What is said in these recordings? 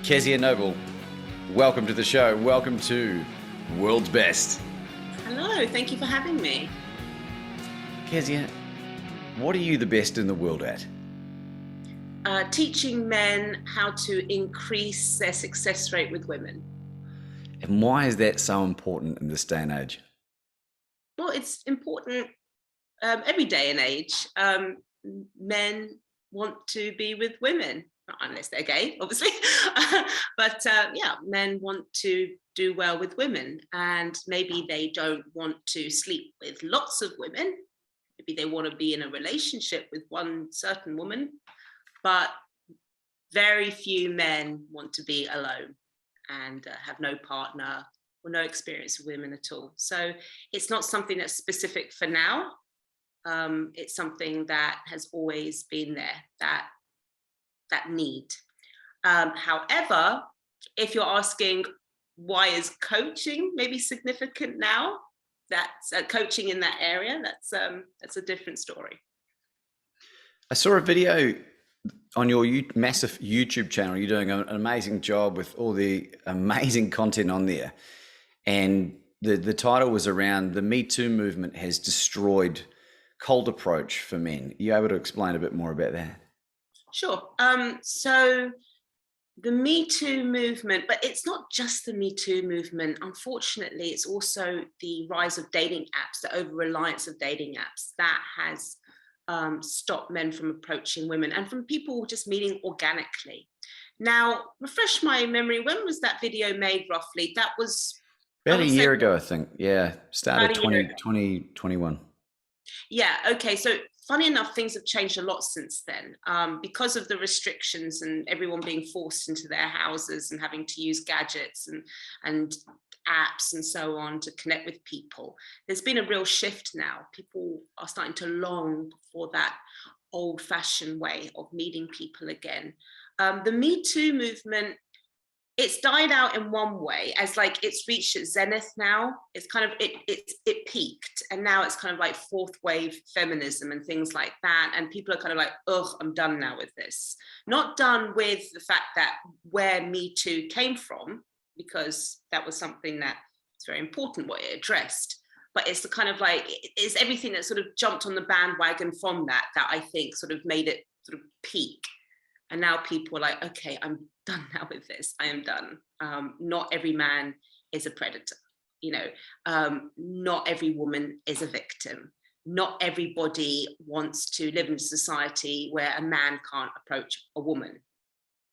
Kezia Noble, welcome to the show. Welcome to World's Best. Hello, thank you for having me. Kezia, what are you the best in the world at? Teaching men how to increase their success rate with women. And why is that so important in this day and age? Well, it's important every day and age. Men want to be with women, unless they're gay, obviously. But men want to do well with women, and maybe they don't want to sleep with lots of women. Maybe they want to be in a relationship with one certain woman, but very few men want to be alone and have no partner or no experience with women at all. So it's not something that's specific for now. It's something that has always been there, that need. However, if you're asking why is coaching maybe significant now, that's coaching in that area, that's a different story. I saw a video on your massive YouTube channel. You're doing an amazing job with all the amazing content on there. And the title was around the Me Too movement has destroyed cold approach for men. Are you able to explain a bit more about that? Sure. So the Me Too movement, but it's not just the Me Too movement. Unfortunately, it's also the rise of dating apps, the over-reliance of dating apps that has stopped men from approaching women and from people just meeting organically. Now, refresh my memory, when was that video made roughly? That was about a year ago, I think. Yeah, started 2021. Yeah, okay. So funny enough, things have changed a lot since then because of the restrictions and everyone being forced into their houses and having to use gadgets and apps and so on to connect with people. There's been a real shift now. People are starting to long for that old-fashioned way of meeting people again. The Me Too movement, it's died out in one way, as like it's reached its zenith now. It's kind of it peaked, and now it's kind of like fourth wave feminism and things like that. And people are kind of like, ugh, I'm done now with this. Not done with the fact that where Me Too came from, because that was something that was very important what it addressed. But it's the kind of like, it's everything that sort of jumped on the bandwagon from that I think sort of made it sort of peak. And now people are like, okay, I'm done now with this. I am done. Not every man is a predator. Not every woman is a victim. Not everybody wants to live in a society where a man can't approach a woman.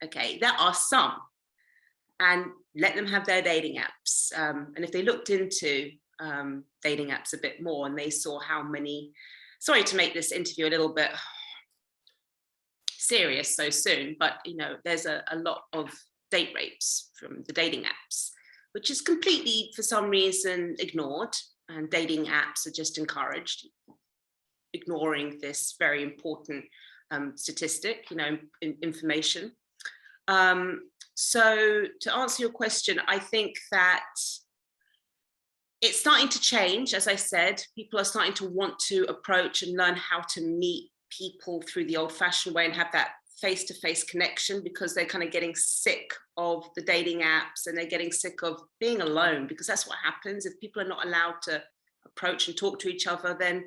Okay, there are some, and let them have their dating apps. And if they looked into dating apps a bit more and they saw how many, sorry to make this interview a little bit serious so soon, but there's a lot of date rapes from the dating apps, which is completely for some reason ignored, and dating apps are just encouraged, ignoring this very important statistic, information. So to answer your question, I think that it's starting to change. As I said, people are starting to want to approach and learn how to meet people through the old-fashioned way and have that face-to-face connection, because they're kind of getting sick of the dating apps and they're getting sick of being alone, because that's what happens. If people are not allowed to approach and talk to each other, then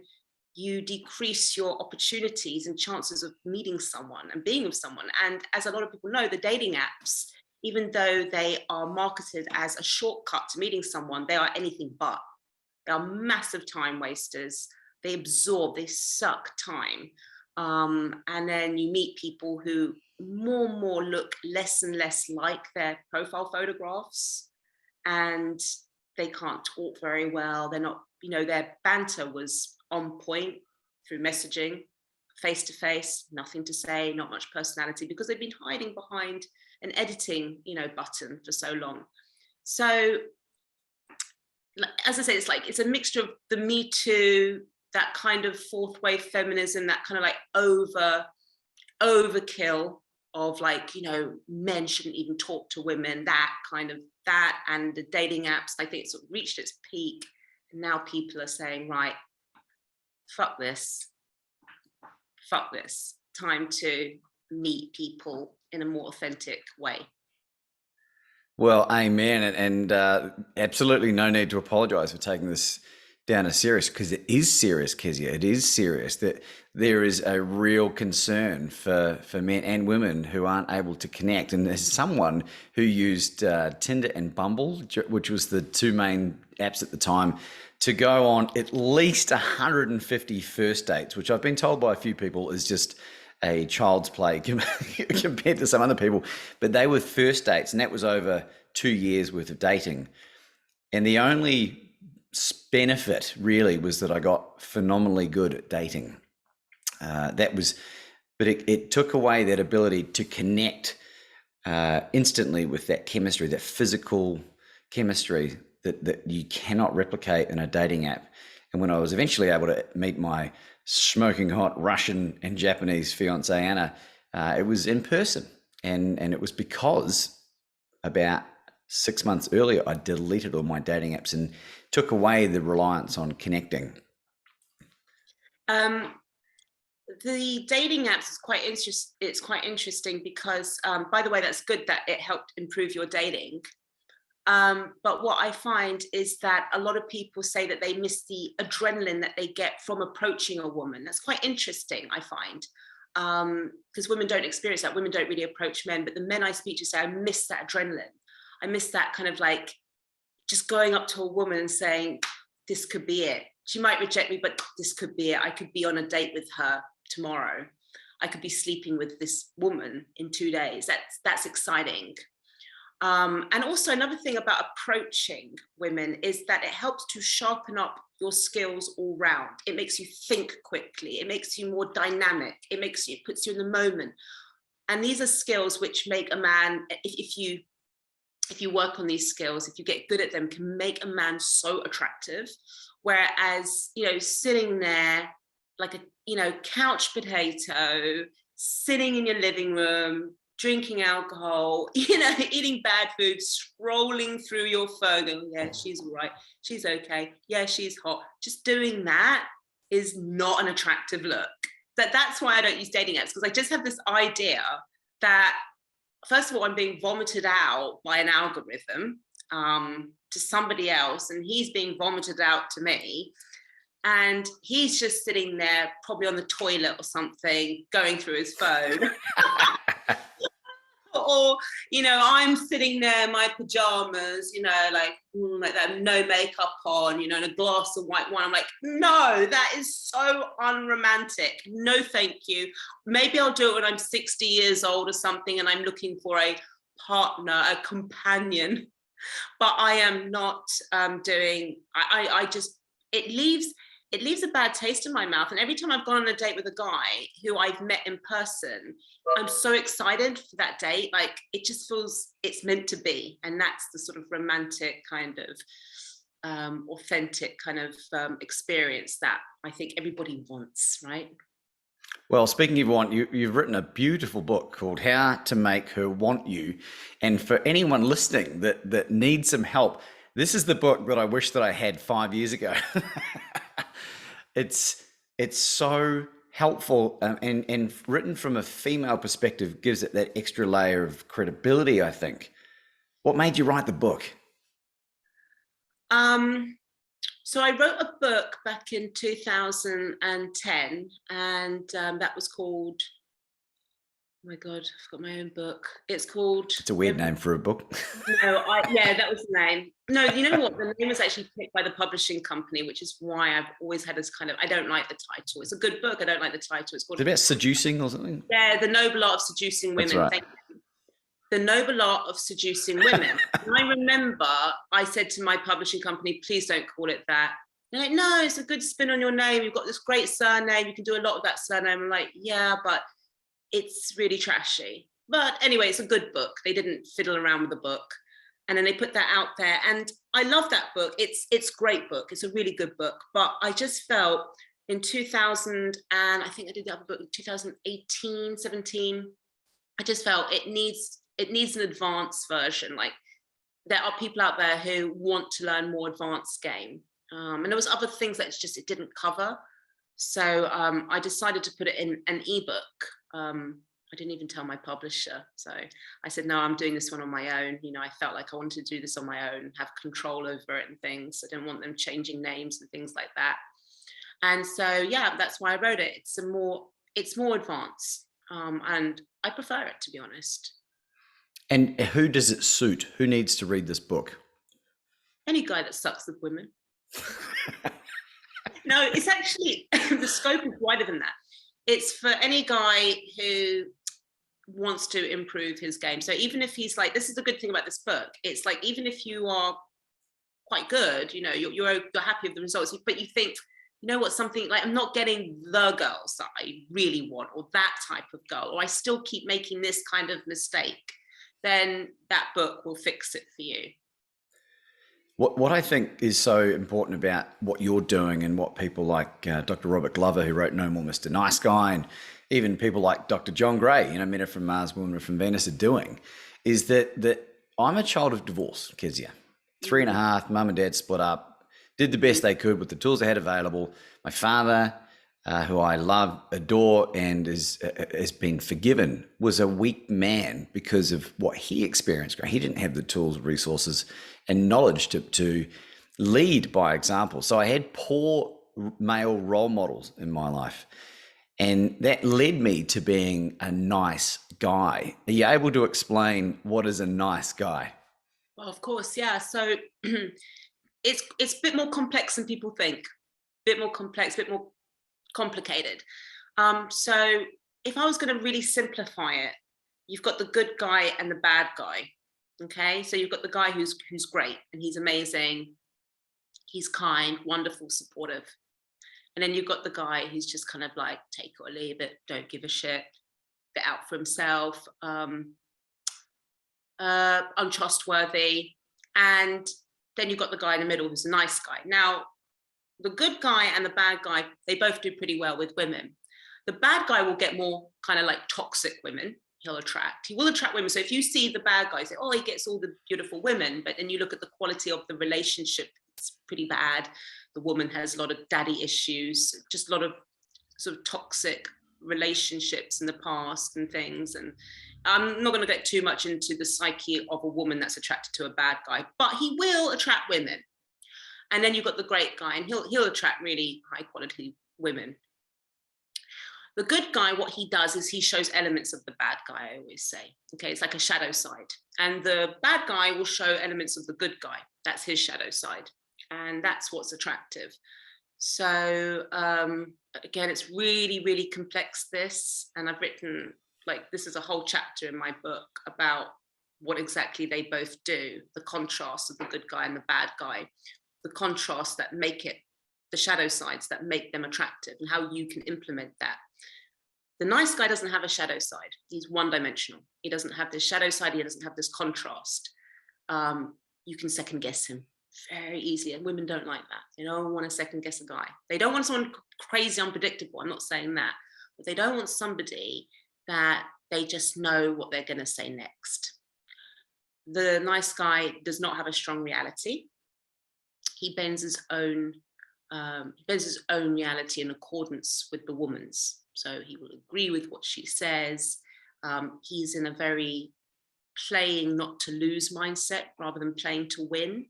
you decrease your opportunities and chances of meeting someone and being with someone. And as a lot of people know, the dating apps, even though they are marketed as a shortcut to meeting someone, they are anything but. They are massive time wasters. They absorb, they suck time. And then you meet people who more and more look less and less like their profile photographs, and they can't talk very well. They're not, their banter was on point through messaging, face to face, nothing to say, not much personality, because they've been hiding behind an editing, button for so long. So, as I say, it's a mixture of the Me Too, that kind of fourth wave feminism, that kind of like overkill of like, men shouldn't even talk to women, that and the dating apps. I think it's reached its peak. And now people are saying, right, fuck this. Time to meet people in a more authentic way. Well, amen, and absolutely no need to apologise for taking this down as serious, because it is serious, Kezia. It is serious that there is a real concern for men and women who aren't able to connect. And there's someone who used Tinder and Bumble, which was the two main apps at the time, to go on at least 150 first dates, which I've been told by a few people is just a child's play compared to some other people. But they were first dates, and that was over 2 years worth of dating. And the only benefit really was that I got phenomenally good at dating. But it took away that ability to connect instantly with that chemistry, that physical chemistry that you cannot replicate in a dating app. And when I was eventually able to meet my smoking hot Russian and Japanese fiance Anna, it was in person, and it was because about 6 months earlier I deleted all my dating apps and took away the reliance on connecting. The dating apps is quite interesting. It's quite interesting because, by the way, that's good that it helped improve your dating. But what I find is that a lot of people say that they miss the adrenaline that they get from approaching a woman. That's quite interesting, I find, because women don't experience that. Women don't really approach men, but the men I speak to say, I miss that adrenaline. I miss that kind of like just going up to a woman and saying, this could be it. She might reject me, but this could be it. I could be on a date with her tomorrow. I could be sleeping with this woman in 2 days. That's exciting. And also another thing about approaching women is that it helps to sharpen up your skills all round. It makes you think quickly. It makes you more dynamic. It puts you in the moment. And these are skills which make a man, if you work on these skills, if you get good at them, can make a man so attractive. Whereas, sitting there like a, couch potato, sitting in your living room, drinking alcohol, eating bad food, scrolling through your phone, going, yeah, she's all right, she's okay, yeah, she's hot. Just doing that is not an attractive look. That's why I don't use dating apps, because I just have this idea that, first of all, I'm being vomited out by an algorithm to somebody else, and he's being vomited out to me. And he's just sitting there, probably on the toilet or something, going through his phone. Or, I'm sitting there in my pajamas, like that, no makeup on, and a glass of white wine. I'm like, no, that is so unromantic. No, thank you. Maybe I'll do it when I'm 60 years old or something, and I'm looking for a partner, a companion. But I am not doing. I just, it leaves a bad taste in my mouth. And every time I've gone on a date with a guy who I've met in person, I'm so excited for that date. Like, it just feels it's meant to be. And that's the sort of romantic kind of authentic kind of experience that I think everybody wants, right? Well, speaking of want, you've written a beautiful book called How to Make Her Want You. And for anyone listening that needs some help, this is the book that I wish that I had 5 years ago. It's so helpful, and written from a female perspective gives it that extra layer of credibility, I think. What made you write the book? So I wrote a book back in 2010, and that was called, oh my God, I've got my own book. It's a weird name for a book. No, that was the name. No, you know what? The name was actually picked by the publishing company, which is why I've always had this kind of, I don't like the title. It's a good book. I don't like the title. It's called. Is it about seducing or something? Yeah, The Noble Art of Seducing Women. That's right. Thank you. The Noble Art of Seducing Women. And I remember I said to my publishing company, please don't call it that. They're like, no, it's a good spin on your name. You've got this great surname. You can do a lot of that surname. I'm like, yeah, but it's really trashy. But anyway, it's a good book. They didn't fiddle around with the book. And then they put that out there. And I love that book. It's a great book. It's a really good book. But I just felt in 2000, and I think I did the other book in 2018, 17, I just felt it needs an advanced version. Like, there are people out there who want to learn more advanced game. And there was other things that it didn't cover. So I decided to put it in an ebook. I I didn't even tell my publisher. So I said, no, I'm doing this one on my own. You know, I felt like I wanted to do this on my own, have control over it and things. I didn't want them changing names and things like that. And so, yeah, that's why I wrote it. It's more advanced. And I prefer it, to be honest. And who does it suit? Who needs to read this book? Any guy that sucks with women. No, it's actually, the scope is wider than that. It's for any guy who wants to improve his game. So even if he's like, this is the good thing about this book, it's like, even if you are quite good, you know, you're happy with the results, but you think, you know what, something like, I'm not getting the girls that I really want, or that type of girl, or I still keep making this kind of mistake, then that book will fix it for you. What I think is so important about what you're doing, and what people like Dr. Robert Glover, who wrote No More Mr. Nice Guy, and even people like Dr. John Gray, you know, Men Are From Mars, Women Are From Venus, are doing, is that I'm a child of divorce, Kezia. 3.5, mum and dad split up, did the best they could with the tools they had available. My father, who I love, adore, and has been forgiven, was a weak man because of what he experienced. He didn't have the tools, resources, and knowledge to lead by example. So I had poor male role models in my life, and that led me to being a nice guy. Are you able to explain what is a nice guy? Well, of course, yeah. So it's a bit more complex than people think. A bit more complex, a bit more complicated. So if I was going to really simplify it, you've got the good guy and the bad guy. Okay, so you've got the guy who's great and he's amazing, he's kind, wonderful, supportive. And then you've got the guy who's just kind of like, take it or leave it, don't give a shit, bit out for himself, untrustworthy. And then you've got the guy in the middle who's a nice guy. Now, the good guy and the bad guy, they both do pretty well with women. The bad guy will get more kind of like toxic women. He will attract women. So if you see the bad guy, say, oh, he gets all the beautiful women, but then you look at the quality of the relationship, it's pretty bad. The woman has a lot of daddy issues, just a lot of sort of toxic relationships in the past and things. And I'm not going to get too much into the psyche of a woman that's attracted to a bad guy, but he will attract women. And then you've got the great guy, and he'll attract really high quality women. The good guy, what he does is he shows elements of the bad guy, I always say. Okay, it's like a shadow side. And the bad guy will show elements of the good guy. That's his shadow side. And that's what's attractive. So again, it's really, really complex, this. And I've written, like, this is a whole chapter in my book about what exactly they both do, the contrast of the good guy and the bad guy, the contrasts that make it, the shadow sides that make them attractive, and how you can implement that. The nice guy doesn't have a shadow side. He's one-dimensional. He doesn't have this shadow side. He doesn't have this contrast. You can second guess him very easily, and women don't like that. They don't want to second guess a guy. They don't want someone crazy, unpredictable. I'm not saying that, but they don't want somebody that they just know what they're going to say next. The nice guy does not have a strong reality. He bends his own reality in accordance with the woman's. So he will agree with what she says. He's in a very playing not to lose mindset rather than playing to win.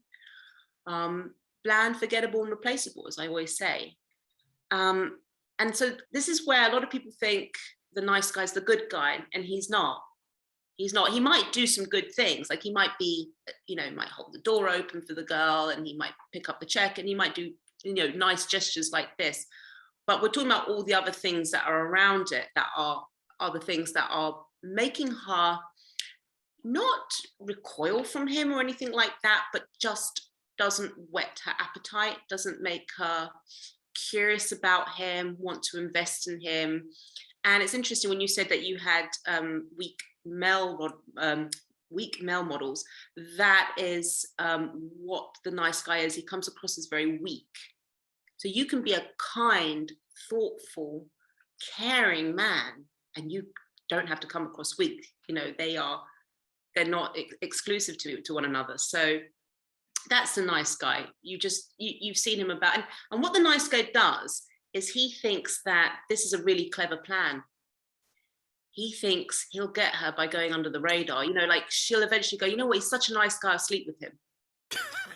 Bland, forgettable, and replaceable, as I always say. And so this is where a lot of people think the nice guy's the good guy, and he's not. He's not. He might do some good things, like he might be, might hold the door open for the girl, and he might pick up the check, and he might do, nice gestures like this. But we're talking about all the other things that are around it that are the things that are making her not recoil from him or anything like that, but just doesn't whet her appetite, doesn't make her curious about him, want to invest in him. And it's interesting when you said that you had weak male models. That is what the nice guy is. He comes across as very weak. So you can be a kind, thoughtful, caring man, and you don't have to come across weak. They're not exclusive to one another. So that's the nice guy. You've seen him about, and what the nice guy does is he thinks that this is a really clever plan. he thinks he'll get her by going under the radar. You know, like she'll eventually go, you know what, he's such a nice guy, I'll sleep with him.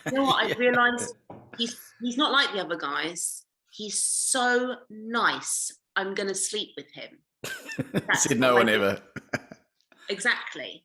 You know what, I've realized he's not like the other guys. He's so nice, I'm gonna sleep with him. Said no one ever. Exactly.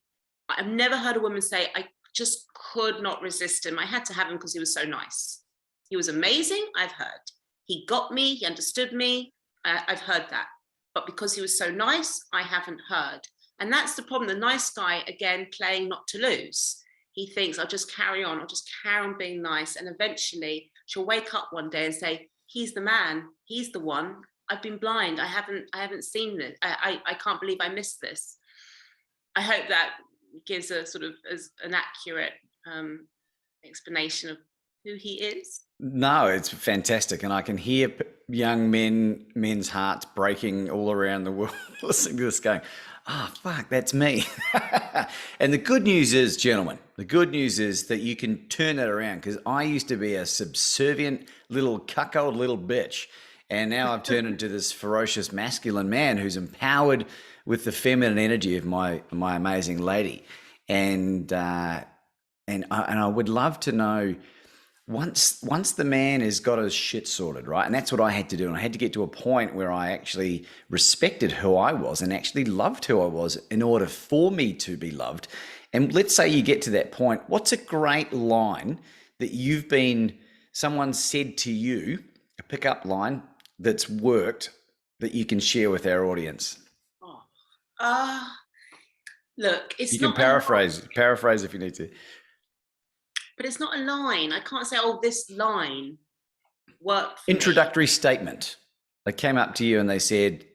I've never heard a woman say, I just could not resist him. I had to have him because he was so nice. He was amazing, I've heard. He got me, he understood me, I've heard that. But because he was so nice, I haven't heard. And that's the problem. The nice guy, again, playing not to lose. He thinks, I'll just carry on being nice. And eventually she'll wake up one day and say, he's the man, he's the one. I've been blind, I haven't seen this. I can't believe I missed this. I hope that gives a sort of as an accurate explanation of who he is. No, it's fantastic. And I can hear young men's hearts breaking all around the world listening to this going, fuck, that's me. And the good news is, gentlemen, that you can turn that around, because I used to be a subservient little cuckold little bitch. And now I've turned into this ferocious masculine man who's empowered with the feminine energy of my amazing lady. And I would love to know, once the man has got his shit sorted, right? And that's what I had to do. And I had to get to a point where I actually respected who I was and actually loved who I was in order for me to be loved. And let's say you get to that point. What's a great line that someone said to you, a pickup line that's worked, that you can share with our audience? Look, it's you can paraphrase if you need to. But it's not a line. I can't say, oh, this line worked for Introductory me. statement. They came up to you and they said...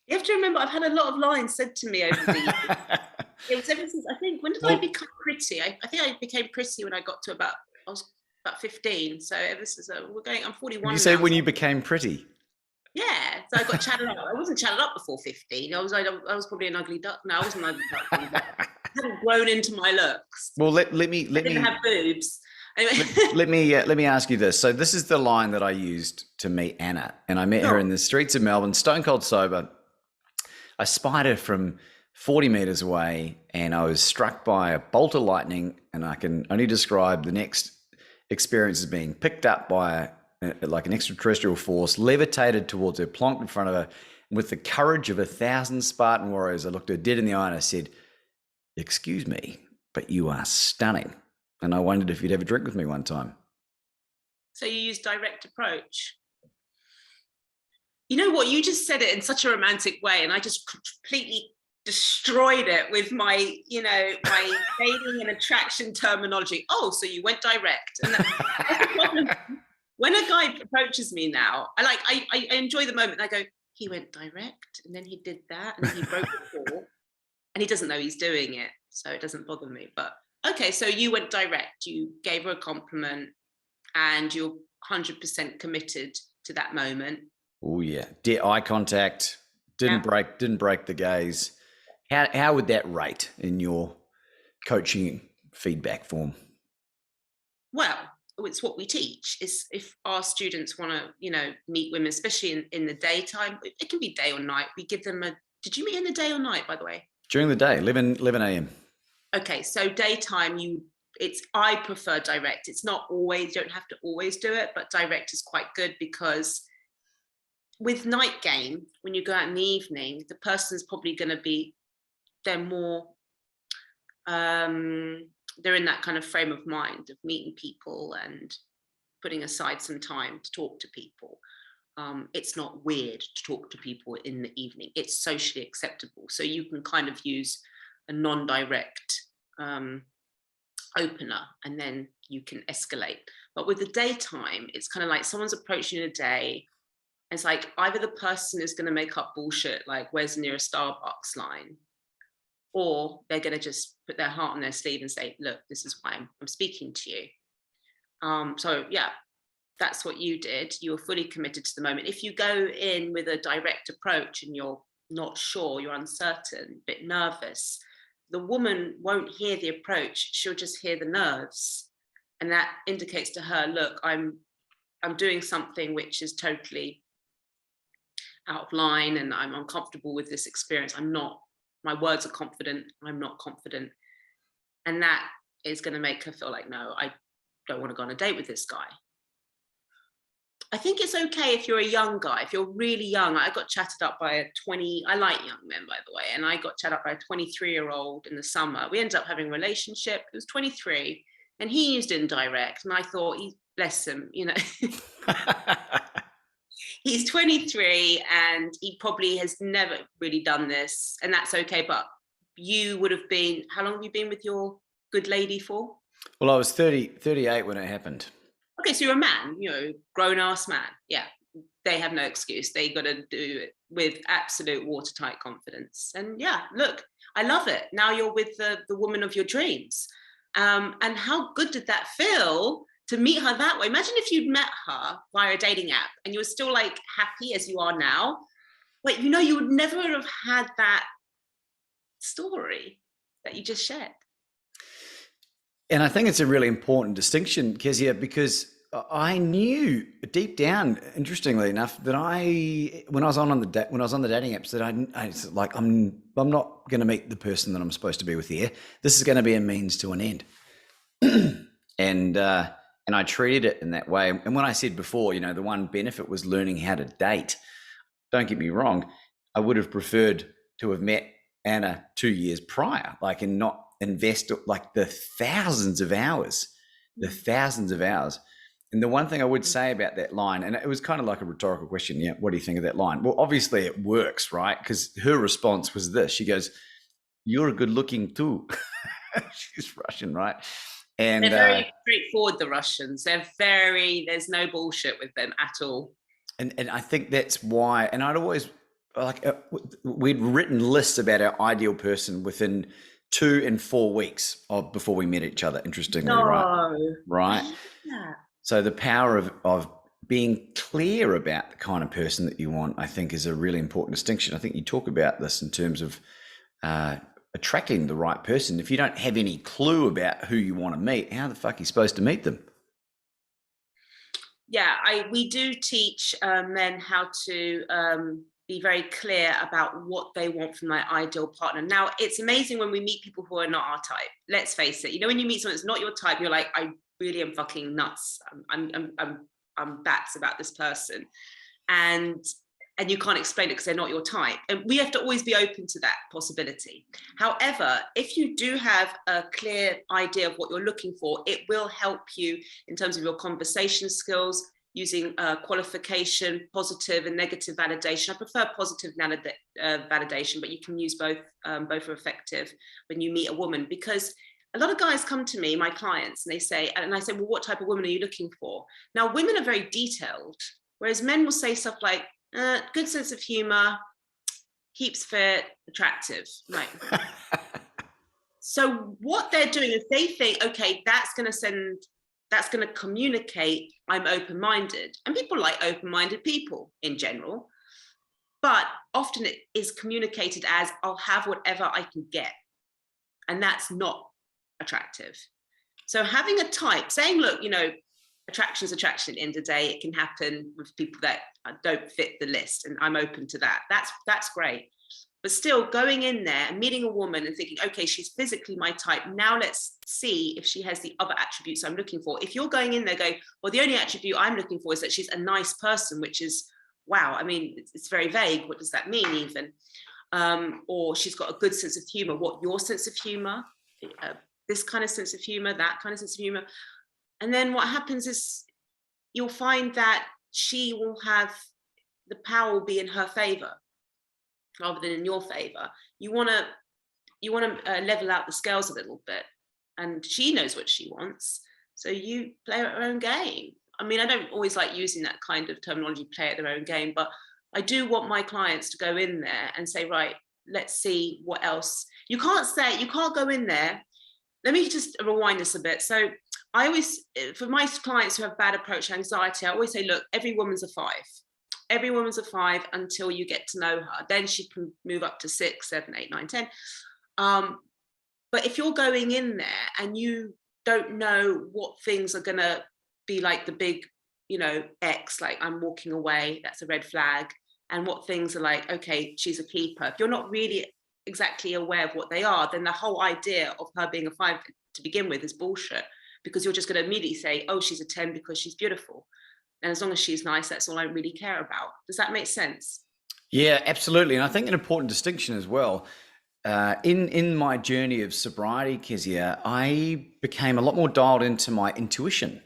You have to remember, I've had a lot of lines said to me over the years. It was ever since, I think, when did I become pretty? I think I became pretty when I was about 15. So ever since, I'm 41 You say now, when you became pretty? Yeah, so I got chatted up. I wasn't chatted up before 15. I was probably an ugly duck. No, I wasn't an ugly duck. I hadn't grown into my looks. Well, let me I didn't have boobs. Anyway. let me ask you this. So this is the line that I used to meet Anna, and I met her in the streets of Melbourne, stone cold sober. I spied her from 40 meters away, and I was struck by a bolt of lightning, and I can only describe the next experience as being picked up by like an extraterrestrial force, levitated towards her, plonked in front of her. With the courage of 1,000 Spartan warriors, I looked her dead in the eye and I said, "Excuse me, but you are stunning. And I wondered if you'd have a drink with me one time." So you use direct approach. You know what? You just said it in such a romantic way, and I just completely destroyed it with my dating and attraction terminology. Oh, so you went direct. And that's the problem. When a guy approaches me now, I enjoy the moment. I go, he went direct, and then he did that, and then he broke the fall, and he doesn't know he's doing it, so it doesn't bother me. But okay, so you went direct. You gave her a compliment, and you're 100% committed to that moment. Oh yeah, eye contact. Didn't break the gaze. How would that rate in your coaching feedback form? Well, it's what we teach. Is if our students want to, meet women, especially in the daytime, it can be day or night. We give them did you meet in the day or night, by the way? During the day, 11 a.m. Okay, so daytime, I prefer direct. It's not always, you don't have to always do it, but direct is quite good, because with night game, when you go out in the evening, the person's probably going to be, they're more, they're in that kind of frame of mind of meeting people and putting aside some time to talk to people. It's not weird to talk to people in the evening. It's socially acceptable. So you can kind of use a non-direct opener, and then you can escalate. But with the daytime, it's kind of like someone's approaching you in a day. It's like either the person is going to make up bullshit, like where's the nearest Starbucks line, or they're going to just put their heart on their sleeve and say, look, this is why I'm speaking to you. So yeah, that's what you did. You were fully committed to the moment. If you go in with a direct approach and you're not sure, you're uncertain, a bit nervous, the woman won't hear the approach. She'll just hear the nerves. And that indicates to her, look, I'm doing something which is totally out of line and I'm uncomfortable with this experience. My words are confident, I'm not confident. And that is going to make her feel like, no, I don't want to go on a date with this guy. I think it's okay if you're a young guy, if you're really young. I got chatted up by I like young men, by the way, and I got chatted up by a 23-year-old in the summer. We ended up having a relationship. He was 23 and he used indirect. And I thought, bless him, he's 23 and he probably has never really done this, and that's okay. But you would have been, how long have you been with your good lady for? Well, I was 38 when it happened. Okay, so you're a man, grown ass man. Yeah, they have no excuse. They got to do it with absolute watertight confidence. And yeah, look, I love it. Now you're with the woman of your dreams. And how good did that feel to meet her that way? Imagine if you'd met her via a dating app and you were still like happy as you are now, but you would never have had that story that you just shared. And I think it's a really important distinction, Kezia, because I knew deep down, interestingly enough, that when I was on the dating apps, that I was like, I'm not going to meet the person that I'm supposed to be with here. This is going to be a means to an end, and I treated it in that way. And when I said before, the one benefit was learning how to date. Don't get me wrong, I would have preferred to have met Anna 2 years prior, and not invest like the thousands of hours. And the one thing I would say about that line, and it was kind of like a rhetorical question, what do you think of that line? Well, obviously it works, right? Because her response was this. She goes, "You're good looking too." She's Russian, right? And they're very straightforward, the Russians. There's no bullshit with them at all. And I think that's why, and I'd always, we'd written lists about our ideal person within 2 and 4 weeks before we met each other, interestingly, right? Yeah. So the power of being clear about the kind of person that you want, I think, is a really important distinction. I think you talk about this in terms of attracting the right person. If you don't have any clue about who you want to meet, how the fuck are you supposed to meet them? Yeah, we do teach men how to be very clear about what they want from their ideal partner. Now, it's amazing when we meet people who are not our type. Let's face it. When you meet someone that's not your type, you're like, I really am fucking nuts. I'm bats about this person, and you can't explain it because they're not your type. And we have to always be open to that possibility. However, if you do have a clear idea of what you're looking for, it will help you in terms of your conversation skills, using qualification, positive and negative validation. I prefer positive validation, but you can use both. Both are effective when you meet a woman, because a lot of guys come to me, my clients, and I say, well, what type of woman are you looking for? Now, women are very detailed, whereas men will say stuff like, good sense of humor, keeps fit, attractive. Right. So what they're doing is they think, okay, that's going to communicate I'm open-minded. And people like open-minded people in general, but often it is communicated as I'll have whatever I can get. And that's not attractive. So having a type, saying, look, attraction is attraction at the end of the day. It can happen with people that don't fit the list, and I'm open to that. That's great. But still, going in there and meeting a woman and thinking, okay, she's physically my type. Now let's see if she has the other attributes I'm looking for. If you're going in there going, well, the only attribute I'm looking for is that she's a nice person, which is, wow, I mean, it's very vague. What does that mean even? Or she's got a good sense of humor. What, your sense of humor? This kind of sense of humor, that kind of sense of humor. And then what happens is you'll find that she will have, the power will be in her favor rather than in your favor. You want to level out the scales a little bit, and she knows what she wants. So you play at her own game. I mean, I don't always like using that kind of terminology, play at their own game, but I do want my clients to go in there and say, right, let's see what else. You can't go in there. Let me just rewind this a bit. So I always, for my clients who have bad approach anxiety, I always say, look, every woman's a 5. Every woman's a 5 until you get to know her. Then she can move up to 6, 7, 8, 9, 10. But if you're going in there and you don't know what things are going to be like the big, X, like I'm walking away, that's a red flag. and what things are like, okay, she's a keeper. If you're not really exactly aware of what they are, then the whole idea of her being a 5 to begin with is bullshit, because you're just going to immediately say, oh, she's a 10 because she's beautiful. And as long as she's nice, that's all I really care about. Does that make sense? Yeah, absolutely. And I think an important distinction as well. In my journey of sobriety, Kezia, I became a lot more dialed into my intuition,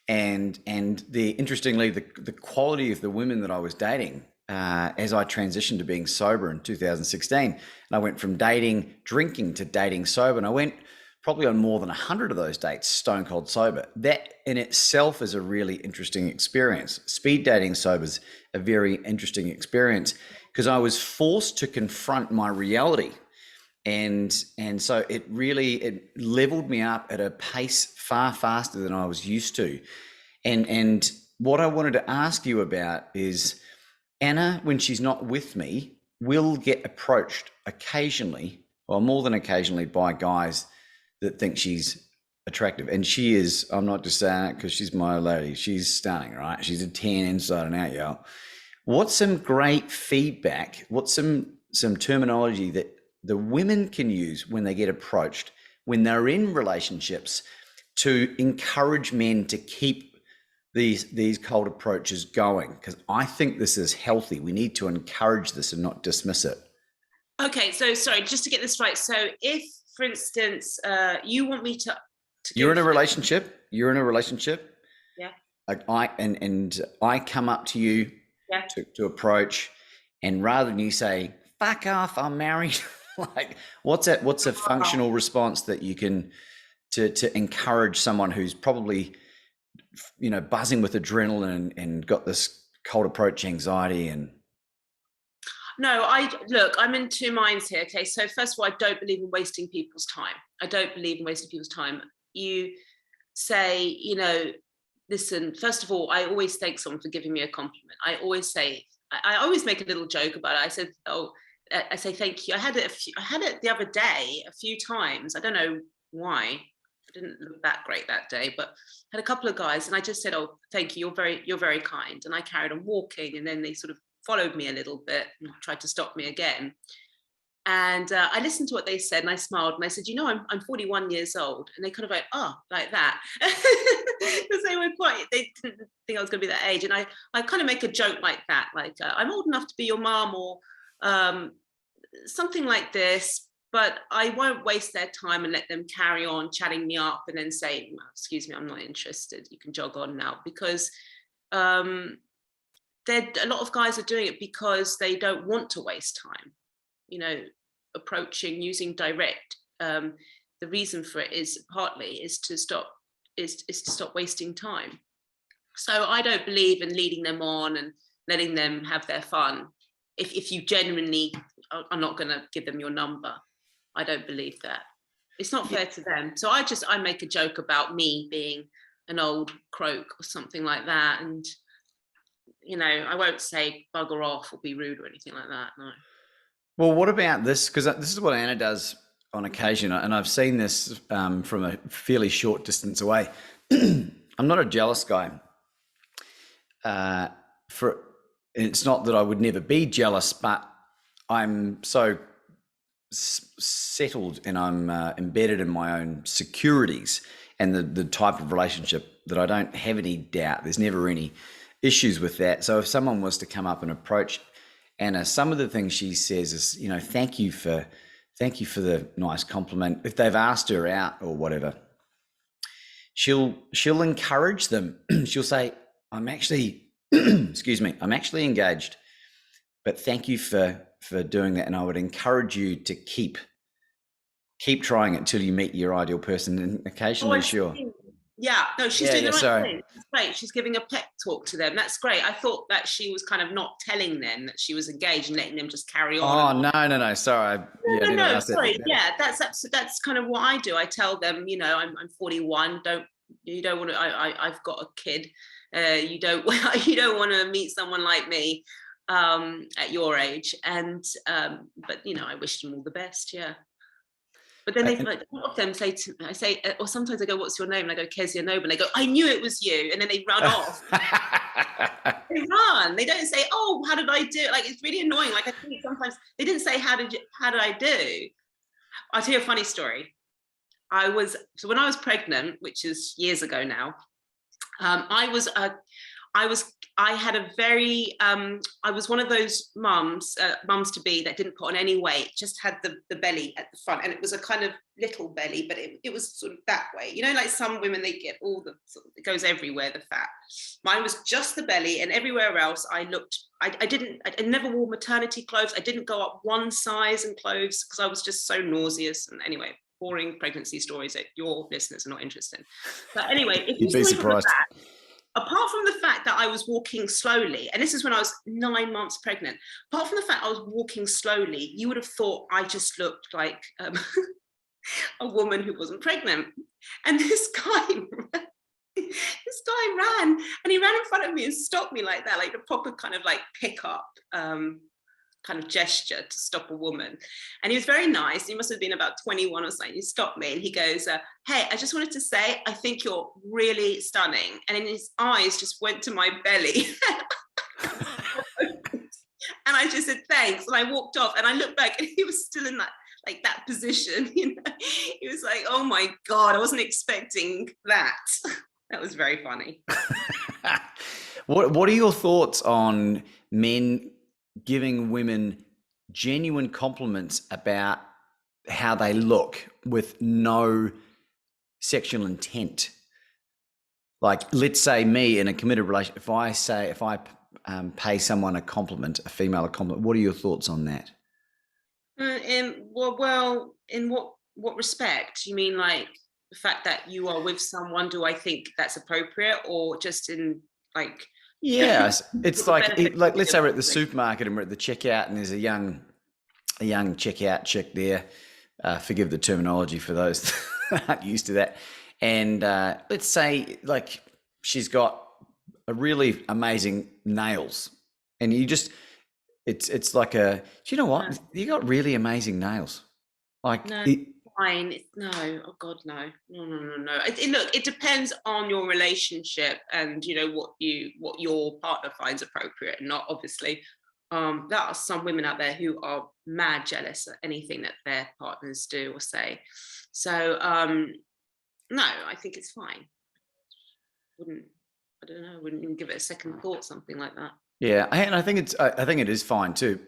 and the interestingly, the quality of the women that I was dating as I transitioned to being sober in 2016. And I went from dating drinking to dating sober, and I went probably on more than 100 of those dates stone cold sober. That in itself is a really interesting experience. Speed dating sober is a very interesting experience because I was forced to confront my reality. And so it leveled me up at a pace far faster than I was used to. And what I wanted to ask you about is, Anna, when she's not with me, will get approached occasionally, or more than occasionally, by guys that think she's attractive. And she is, I'm not just saying it because she's my lady, she's stunning, right? She's a 10 inside and out, yo. What's some great feedback? What's some terminology that the women can use when they get approached, when they're in relationships, to encourage men to keep these cold approaches going? Because I think this is healthy. We need to encourage this and not dismiss it. Okay, so sorry, just to get this right. So if, for instance, you want me to you're in a relationship. You're in a relationship. Yeah. Like I come up to you, yeah, to approach, and rather than you say "fuck off, I'm married," like what's a functional response that you can to encourage someone who's probably, you know, buzzing with adrenaline and got this cold approach anxiety? And no, I'm in two minds here. Okay, so first of all, I don't believe in wasting people's time. I don't believe in wasting people's time. You say, you know, listen, first of all, I always thank someone for giving me a compliment. I always say, I always make a little joke about it. I said, oh, I say thank you. I had it the other day a few times. I don't know why. I didn't look that great that day, but I had a couple of guys, and I just said, oh, thank you. You're very kind. And I carried on walking, and then they sort of followed me a little bit and tried to stop me again. And I listened to what they said, and I smiled, and I said, you know, I'm 41 years old. And they kind of went, oh, like that. Because they didn't think I was going to be that age. And I kind of make a joke like that, like, I'm old enough to be your mom, or something like this, but I won't waste their time and let them carry on chatting me up and then say, excuse me, I'm not interested. You can jog on now. Because a lot of guys are doing it because they don't want to waste time. You know, approaching, using direct. The reason for it is partly to stop wasting time. So I don't believe in leading them on and letting them have their fun. If you genuinely are not going to give them your number, I don't believe that. It's not fair to them. So I make a joke about me being an old croak or something like that, and you know, I won't say bugger off or be rude or anything like that. No. Well, what about this? Because this is what Anna does on occasion, and I've seen this from a fairly short distance away. I'm not a jealous guy. It's not that I would never be jealous, but I'm so settled and I'm embedded in my own securities and the type of relationship that I don't have any doubt. There's never any issues with that. So if someone was to come up and approach Anna, some of the things she says is, you know, thank you for the nice compliment. If they've asked her out or whatever, she'll encourage them. She'll say, I'm actually, excuse me, I'm actually engaged, but thank you for doing that. And I would encourage you to keep trying it until you meet your ideal person. And occasionally, sure. Yeah, no, she's doing the right thing. That's great. She's giving a pep talk to them. That's great. I thought that she was kind of not telling them that she was engaged and letting them just carry on. Oh, no. Sorry. No, sorry. Yeah, that's kind of what I do. I tell them, you know, I'm 41. You don't want to. I've got a kid. You don't want to meet someone like me at your age. And but you know, I wish them all the best. Yeah. But then they like, a lot of them say to me, I say, or sometimes I go, "What's your name?" And I go, "Kezia Noble." And they go, "I knew it was you," and then they run off. They run. They don't say, "Oh, how did I do?" Like, it's really annoying. Like, I think sometimes they didn't say, how did I do?" I'll tell you a funny story. So when I was pregnant, which is years ago now, I was one of those mums to be that didn't put on any weight, just had the belly at the front, and it was a kind of little belly, but it was sort of that way, like some women, they get all the sort of, it goes everywhere, the fat. Mine was just the belly, and everywhere else I never wore maternity clothes. I didn't go up one size in clothes because I was just so nauseous. And anyway, boring pregnancy stories that your listeners are not interested in. But anyway, if You'd be surprised. Apart from the fact that I was walking slowly, and this is when I was 9 months pregnant, apart from the fact I was walking slowly, you would have thought I just looked like a woman who wasn't pregnant. And this guy ran, and he ran in front of me and stopped me like that, like a proper kind of like pick up kind of gesture to stop a woman. And he was very nice. He must have been about 21 or something. He stopped me and he goes, "Hey, I just wanted to say, I think you're really stunning." And in his eyes just went to my belly. And I just said, "Thanks." And I walked off, and I looked back, and he was still in that position. He was like, "Oh my God, I wasn't expecting that." That was very funny. What are your thoughts on men giving women genuine compliments about how they look with no sexual intent? Like, let's say me in a committed relationship, if I pay someone a compliment, a female a compliment, what are your thoughts on that? In what respect? You mean like the fact that you are with someone? Do I think that's appropriate, or just in like? Yes, it's like let's say we're at the supermarket and we're at the checkout, and there's a young checkout chick there. Forgive the terminology for those that aren't used to that. And let's say like she's got a really amazing nails, and it's like do you know what? You got really amazing nails. Like no. Fine. No, oh God, no. Look, it depends on your relationship and what your partner finds appropriate and not. Obviously, there are some women out there who are mad jealous at anything that their partners do or say. So, no, I think it's fine. I don't know. Wouldn't even give it a second thought. Something like that. Yeah, and I think it is fine too,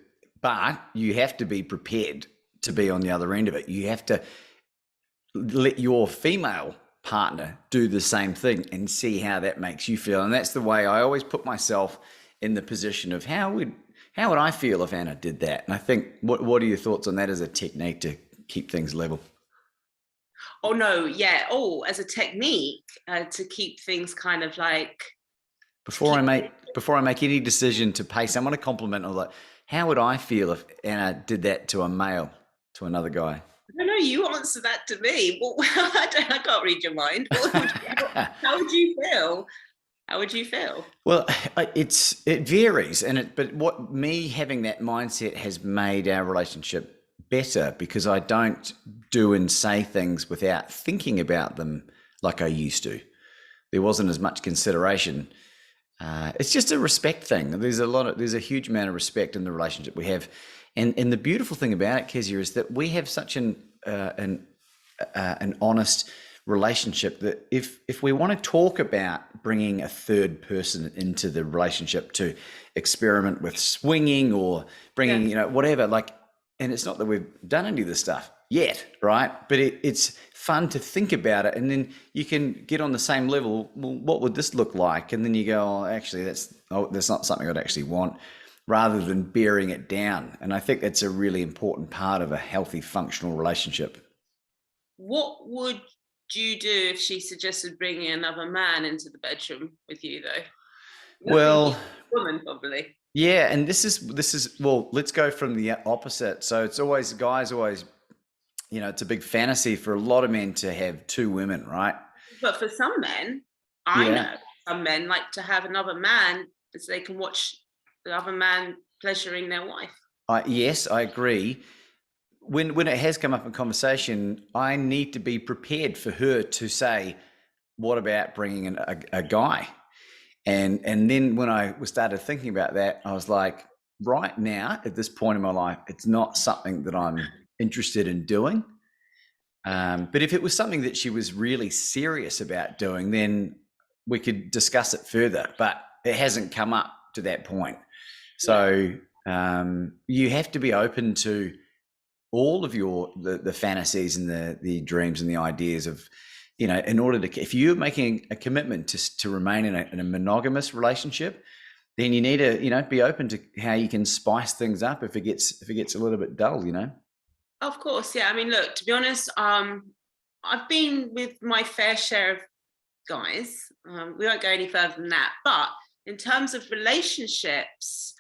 but you have to be prepared to be on the other end of it. You have to let your female partner do the same thing and see how that makes you feel. And that's the way I always put myself in the position of how would I feel if Anna did that? And I think, what are your thoughts on that as a technique to keep things level? Oh no, yeah. Oh, as a technique to keep things kind of like. Before I make any decision to pay someone a compliment, or like, how would I feel if Anna did that to a male, to another guy? I don't know. You answer that to me. Well, I can't read your mind. How would you feel? How would you feel? Well, it varies, but what me having that mindset has made our relationship better, because I don't do and say things without thinking about them like I used to. There wasn't as much consideration. It's just a respect thing. There's a huge amount of respect in the relationship we have, and the beautiful thing about it, Kezia, is that we have such an honest relationship that if we want to talk about bringing a third person into the relationship to experiment with swinging or bringing whatever, like, and it's not that we've done any of this stuff yet, right? But it's fun to think about it, and then you can get on the same level. Well, what would this look like? And then you go, oh, actually, that's not something I'd actually want, rather than bearing it down. And I think that's a really important part of a healthy, functional relationship. What would you do if she suggested bringing another man into the bedroom with you, though? Well, woman probably. Yeah, and this is well, let's go from the opposite. So it's always guys always, it's a big fantasy for a lot of men to have two women, right? But for some men, I know some men like to have another man so they can watch the other man pleasuring their wife. Yes, I agree. when it has come up in conversation, I need to be prepared for her to say, "What about bringing in a guy?" And then when I started thinking about that, I was like, right now at this point in my life, it's not something that I'm interested in doing. But if it was something that she was really serious about doing, then we could discuss it further. But it hasn't come up to that point. So you have to be open to all of the fantasies and the dreams and the ideas of, in order to, if you're making a commitment to remain in a monogamous relationship, then you need to, be open to how you can spice things up if it gets a little bit dull, Of course, yeah. I mean, look, to be honest, I've been with my fair share of guys. We won't go any further than that. But in terms of relationships,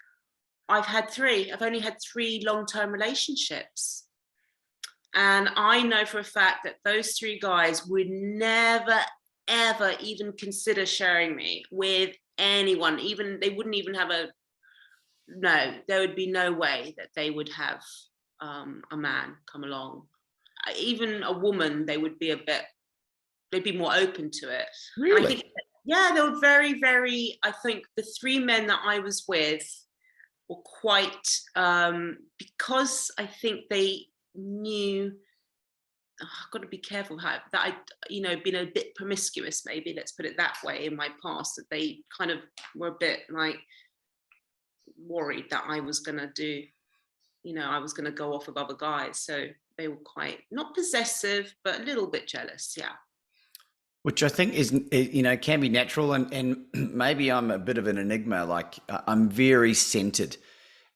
I've had 3. I've only had 3 long-term relationships. And I know for a fact that those 3 guys would never, ever even consider sharing me with anyone. Even they wouldn't even have there would be no way that they would have a man come along. Even a woman, they'd be more open to it. Really? I think, yeah, they were very, very, I think the 3 men that I was with were quite, because I think they knew, I've got to be careful that I, been a bit promiscuous, maybe, let's put it that way, in my past, that they kind of were a bit like worried that I was going to do, I was going to go off with other guys. So they were quite, not possessive, but a little bit jealous. Yeah. Which I think is, can be natural. And maybe I'm a bit of an enigma. Like I'm very centered.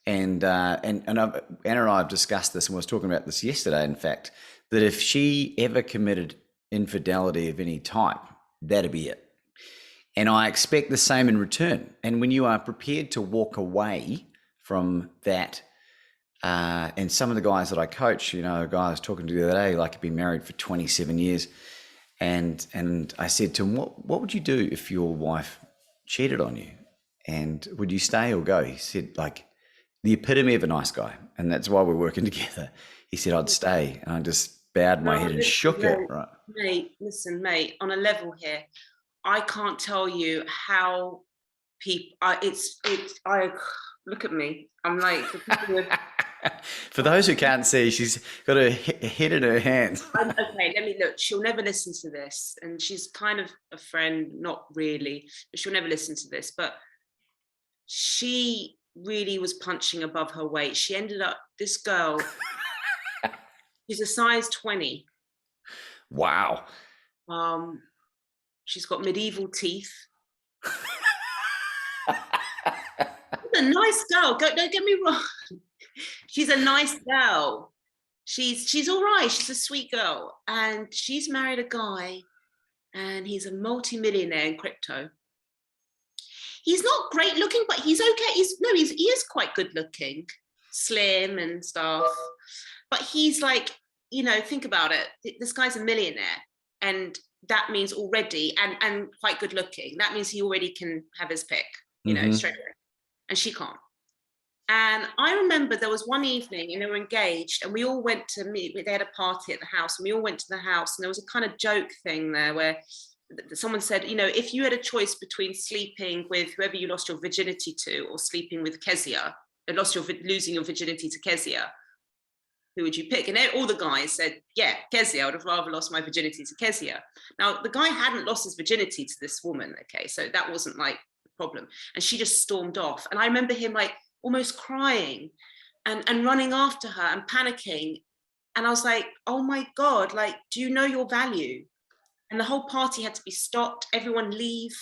And Anna and I have discussed this, and we was talking about this yesterday, in fact, that if she ever committed infidelity of any type, that'd be it. And I expect the same in return. And when you are prepared to walk away from that, and some of the guys that I coach, a guy I was talking to the other day, like he'd been married for 27 years. And I said to him, what would you do if your wife cheated on you? And would you stay or go? He said, like, the epitome of a nice guy. And that's why we're working together. He said, I'd stay. And I just bowed my head and shook it. Right. Mate, on a level here, I can't tell you how people, look at me. I'm like, for those who can't see, she's got a head in her hands. Okay, let me look. She'll never listen to this. And she's kind of a friend, not really, but she'll never listen to this. But she really was punching above her weight. She ended up, this girl, she's a size 20. Wow. She's got medieval teeth. She's a nice girl. Don't get me wrong. She's a nice girl. She's all right. She's a sweet girl. And she's married a guy, and he's a multi-millionaire in crypto. He's not great looking, but he's okay. He is quite good looking, slim and stuff. But he's like, think about it. This guy's a millionaire, and that means already, and quite good looking. That means he already can have his pick, straight away. And she can't. And I remember there was one evening, and they were engaged, and we all went to meet. They had a party at the house, and we all went to the house, and there was a kind of joke thing there where someone said, if you had a choice between sleeping with whoever you lost your virginity to, or sleeping with Kezia, and losing your virginity to Kezia, who would you pick? And all the guys said, yeah, Kezia. I would have rather lost my virginity to Kezia. Now, the guy hadn't lost his virginity to this woman, okay? So that wasn't like the problem. And she just stormed off. And I remember him like almost crying and running after her and panicking. And I was like, oh my God, like, do you know your value? And the whole party had to be stopped, everyone leave.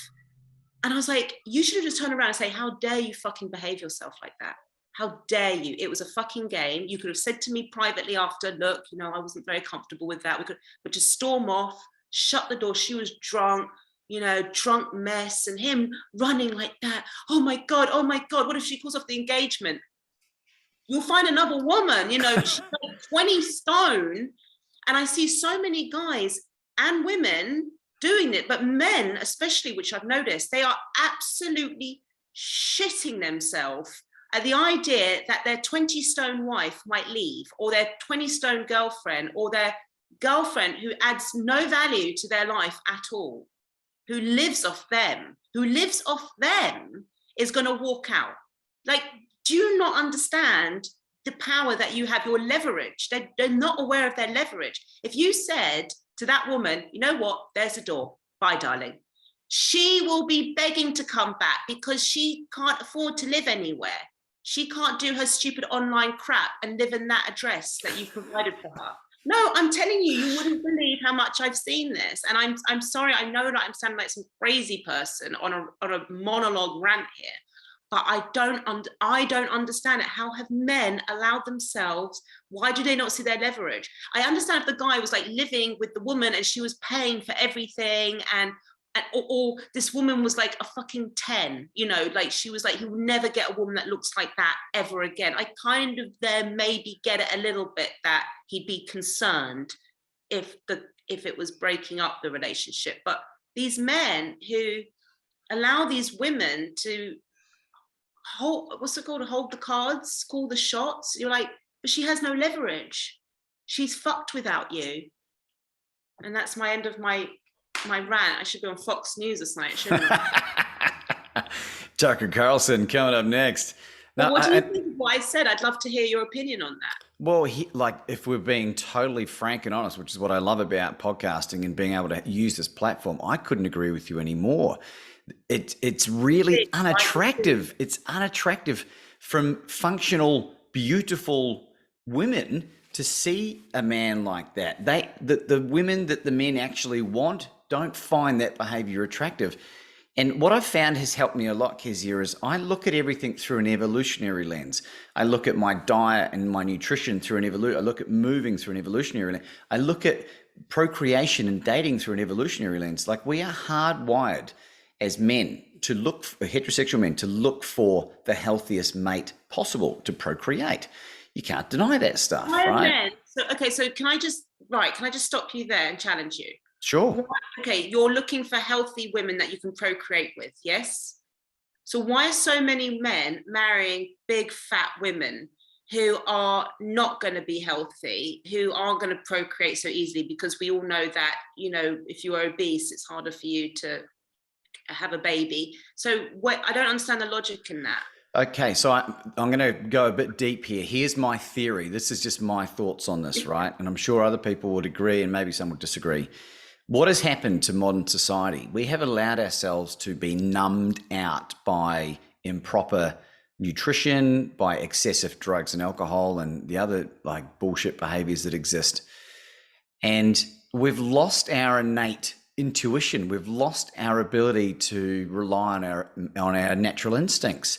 And I was like, you should have just turned around and say, how dare you fucking behave yourself like that? How dare you? It was a fucking game. You could have said to me privately after, look, I wasn't very comfortable with that. But to storm off, shut the door. She was drunk, drunk mess, and him running like that. Oh my God, what if she calls off the engagement? You'll find another woman, she's like 20 stone. And I see so many guys and women doing it, but men especially, which I've noticed, they are absolutely shitting themselves the idea that their 20 stone wife might leave, or their 20 stone girlfriend, or their girlfriend who adds no value to their life at all, who lives off them, is going to walk out. Like, do you not understand the power that you have, your leverage? They're not aware of their leverage. If you said to that woman, you know what, there's the door, bye, darling, she will be begging to come back because she can't afford to live anywhere. She can't do her stupid online crap and live in that address that you provided for her. No, I'm telling you, you wouldn't believe how much I've seen this. And I'm sorry, I know that I'm sounding like some crazy person on a monologue rant here, but I don't understand it. How have men allowed themselves? Why do they not see their leverage? I understand if the guy was like living with the woman and she was paying for everything, or this woman was like a fucking 10, you know, like she was like, he will never get a woman that looks like that ever again. I kind of there maybe get it a little bit that he'd be concerned if it was breaking up the relationship. But these men who allow these women to hold, what's it called, hold the cards, call the shots, you're like, but she has no leverage. She's fucked without you. And that's my end of my rant. I should be on Fox News this night, shouldn't I? Tucker Carlson coming up next. Now, what do you think of what I said? I'd love to hear your opinion on that. Well, like if we're being totally frank and honest, which is what I love about podcasting and being able to use this platform, I couldn't agree with you anymore. It's really unattractive. It's unattractive from functional, beautiful women to see a man like that. The women that the men actually want don't find that behavior attractive. And what I've found has helped me a lot, Kezia, is I look at everything through an evolutionary lens. I look at my diet and my nutrition through an I look at moving through an evolutionary lens. I look at procreation and dating through an evolutionary lens. Like, we are hardwired as men to look for heterosexual men to look for the healthiest mate possible to procreate. You can't deny that stuff, right? So can I just stop you there and challenge you? Sure. Okay, you're looking for healthy women that you can procreate with, yes? So why are so many men marrying big fat women who are not going to be healthy, who aren't going to procreate so easily? Because we all know that, you know, if you are obese, it's harder for you to have a baby. So I don't understand the logic in that. Okay, so I'm going to go a bit deep here. Here's my theory. This is just my thoughts on this, right? And I'm sure other people would agree and maybe some would disagree. What has happened to modern society? We have allowed ourselves to be numbed out by improper nutrition, by excessive drugs and alcohol and the other like bullshit behaviors that exist. And we've lost our innate intuition. We've lost our ability to rely on our natural instincts.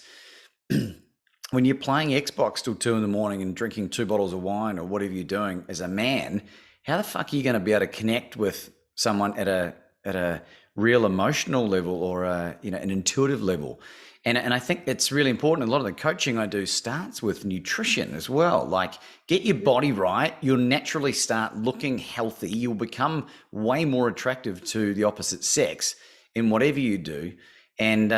When you're playing Xbox till 2 a.m. and drinking 2 bottles of wine or whatever you're doing as a man, how the fuck are you going to be able to connect with someone at a real emotional level or an intuitive level? And I think that's really important. A lot of the coaching I do starts with nutrition as well. Like, get your body right, you'll naturally start looking healthy. You'll become way more attractive to the opposite sex in whatever you do, and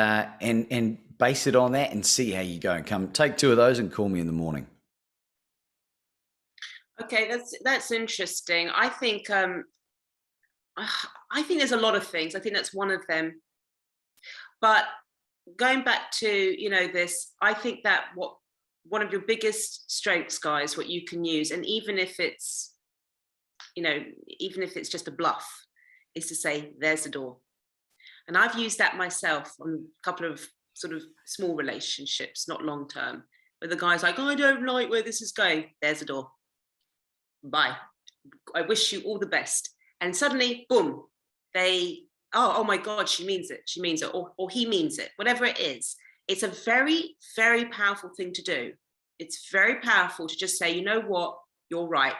base it on that and see how you go. Come take 2 of those and call me in the morning. Okay, that's interesting. I think there's a lot of things. I think that's one of them. But going back to, you know, this, I think that one of your biggest strengths, guys, what you can use, and even if it's just a bluff, is to say, there's the door. And I've used that myself on a couple of sort of small relationships, not long term, where the guy's like, oh, I don't like where this is going. There's the door. Bye. I wish you all the best. And suddenly, boom, oh my God, she means it, or he means it, whatever it is. It's a very, very powerful thing to do. It's very powerful to just say, you know what, you're right.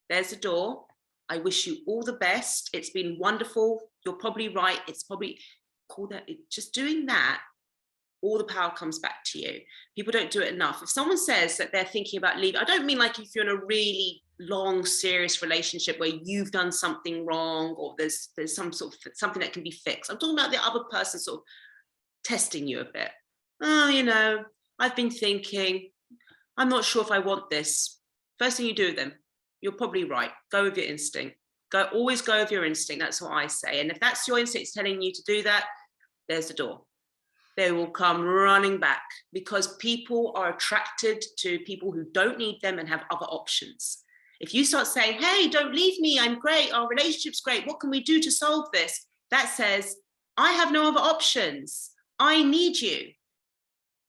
There's the door. I wish you all the best. It's been wonderful. You're probably right. It's probably just doing that. All the power comes back to you. People don't do it enough. If someone says that they're thinking about leaving, I don't mean like if you're in a really long, serious relationship where you've done something wrong or there's some sort of something that can be fixed. I'm talking about the other person sort of testing you a bit. Oh, you know, I've been thinking, I'm not sure if I want this. First thing you do with them, you're probably right. Go with your instinct. Always go with your instinct. That's what I say. And if that's your instinct telling you to do that, there's the door. They will come running back, because people are attracted to people who don't need them and have other options. If you start saying, hey, don't leave me, I'm great, our relationship's great, what can we do to solve this? That says, I have no other options. I need you.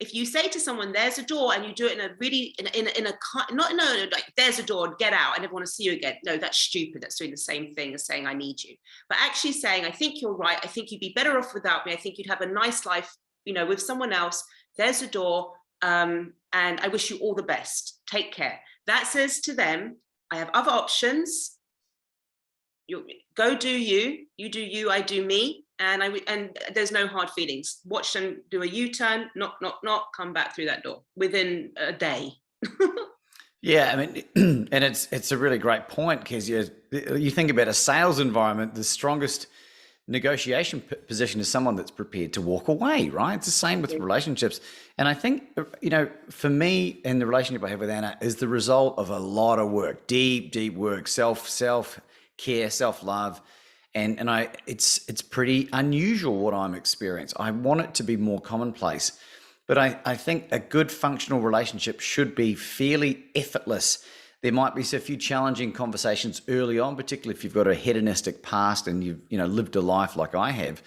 If you say to someone, there's a door, and you do it in a really, like, there's a door, get out, I never want to see you again. No, that's stupid. That's doing the same thing as saying, I need you. But actually saying, I think you're right. I think you'd be better off without me. I think you'd have a nice life, with someone else. There's a door. And I wish you all the best. Take care. That says to them, I have other options. You go do you do you, I do me. And there's no hard feelings. Watch them do a U-turn, knock, knock, knock, come back through that door within a day. Yeah, I mean, and it's a really great point, because you think about a sales environment, the strongest negotiation position is someone that's prepared to walk away, right? It's the same with relationships. And I think, for me, and the relationship I have with Anna is the result of a lot of work, deep work, self-care, self-love. And it's pretty unusual what I'm experiencing. I want it to be more commonplace, but I think a good functional relationship should be fairly effortless. There might be a few challenging conversations early on, particularly if you've got a hedonistic past and you've lived a life like I have.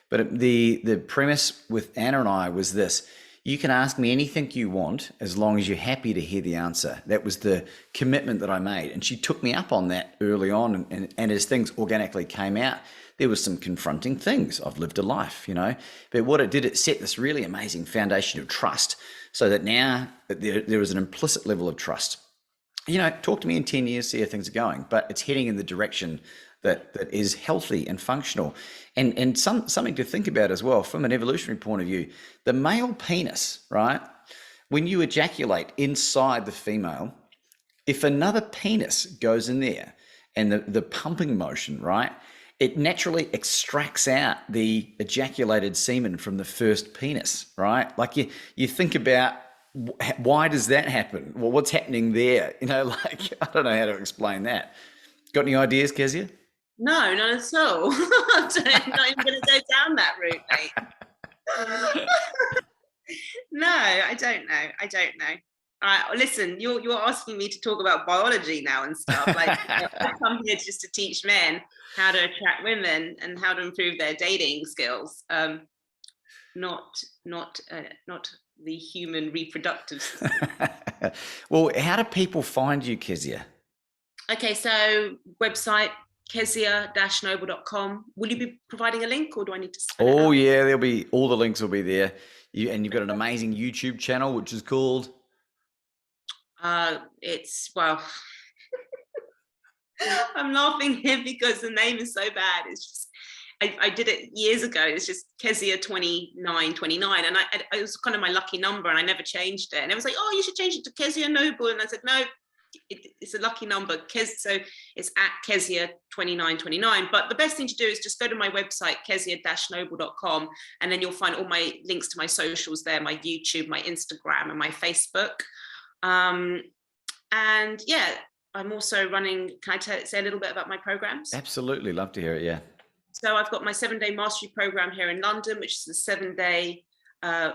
But the premise with Anna and I was this: you can ask me anything you want as long as you're happy to hear the answer. That was the commitment that I made. And she took me up on that early on. And as things organically came out, there was some confronting things. I've lived a life, But what it did, it set this really amazing foundation of trust, so that now there was an implicit level of trust. Talk to me in 10 years, see how things are going. But it's heading in the direction that is healthy and functional. And something to think about as well from an evolutionary point of view. The male penis, right? When you ejaculate inside the female, if another penis goes in there and the pumping motion, right, it naturally extracts out the ejaculated semen from the first penis, right? Like you think about, why does that happen? Well, what's happening there? I don't know how to explain that. Got any ideas, Kezia? No, not at all. I'm not even going to go down that route, mate. No, I don't know. All right, listen, you're asking me to talk about biology now and stuff. Like, I come here just to teach men how to attract women and how to improve their dating skills. Not the human reproductive system. Well, how do people find you, Kezia? Okay, so website kezia-noble.com. Will you be providing a link, or do I need to spell it out? Yeah, there'll be, all the links will be there. And you've got an amazing YouTube channel, which is called? I'm laughing here because the name is so bad. It's just, I did it years ago. It's just Kezia 2929, and it was kind of my lucky number, and I never changed it. And it was like, oh, you should change it to Kezia Noble, and I said no, it's a lucky number. So it's at Kezia 2929. But the best thing to do is just go to my website kezia-noble.com, and then you'll find all my links to my socials there, my YouTube, my Instagram, and my Facebook. And yeah, I'm also running. Can I say a little bit about my programs? Absolutely, love to hear it. Yeah. So I've got my 7-day mastery program here in London, which is a 7-day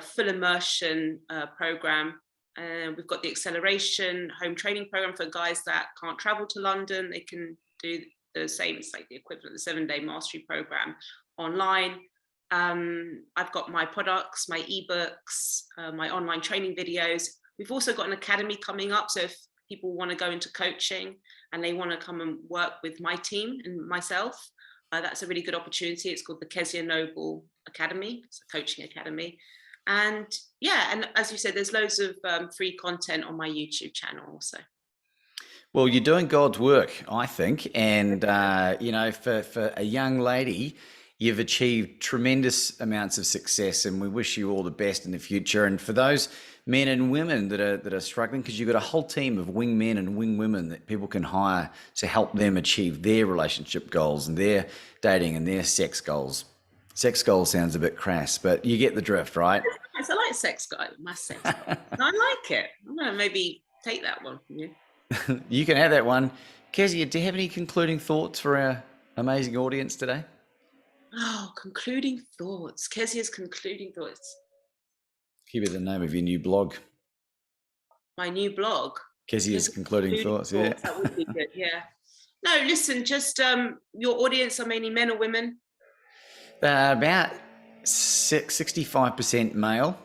full immersion program. We've got the acceleration home training program for guys that can't travel to London. They can do the same. It's like the equivalent of the 7-day mastery program online. I've got my products, my ebooks, my online training videos. We've also got an academy coming up. So if people want to go into coaching and they want to come and work with my team and myself, that's a really good opportunity. It's called the Kezia Noble Academy. It's a coaching academy. And yeah, and as you said, there's loads of free content on my YouTube channel also. Well, you're doing God's work, I think. And, for a young lady, you've achieved tremendous amounts of success, and we wish you all the best in the future. And for those men and women that are struggling, because you've got a whole team of wing men and wing women that people can hire to help them achieve their relationship goals and their dating and their sex goals. Sex goal sounds a bit crass, but you get the drift, right? I like sex goal. My sex goal. I like it. I'm gonna maybe take that one from you. You can have that one. Kezia, do you have any concluding thoughts for our amazing audience today? Oh, concluding thoughts. Kezia's concluding thoughts. Give me the name of your new blog. My new blog. Kezia's concluding thoughts. Yeah. That would be good. Yeah. No, listen. Just your audience are mainly men or women. About 65% male,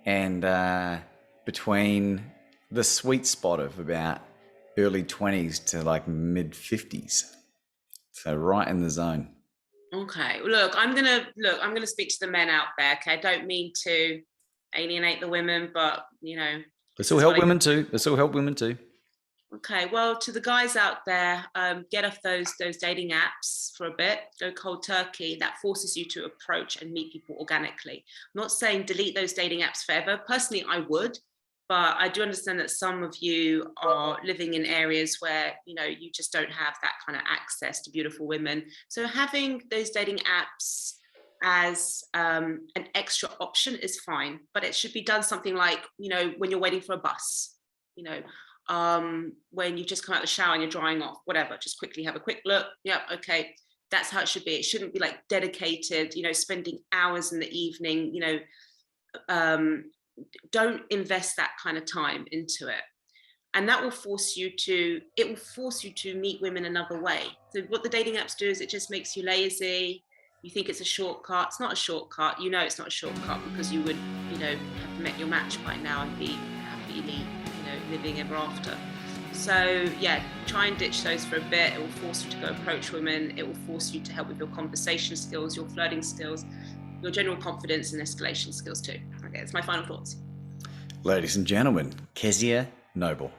and between the sweet spot of about early 20s to like mid 50s. So right in the zone. Okay. Look, I'm gonna speak to the men out there. Okay. I don't mean to alienate the women, but This will help women too. This will help women too. Okay, well, to the guys out there, get off those dating apps for a bit. Go cold turkey. That forces you to approach and meet people organically. I'm not saying delete those dating apps forever. Personally, I would, but I do understand that some of you are living in areas where you just don't have that kind of access to beautiful women. So having those dating apps as an extra option is fine, but it should be done something like when you're waiting for a bus. When you just come out of the shower and you're drying off, whatever, just quickly have a quick look. Yeah, okay, that's how it should be. It shouldn't be like dedicated, spending hours in the evening, don't invest that kind of time into it. And that will force you to meet women another way. So what the dating apps do is it just makes you lazy. You think it's a shortcut. It's not a shortcut. It's not a shortcut because you would, have met your match by now and be happily living ever after. So yeah, try and ditch those for a bit. It will force you to go approach women. It will force you to help with your conversation skills, your flirting skills, your general confidence and escalation skills too. Okay, that's my final thoughts. Ladies and gentlemen, Kezia Noble.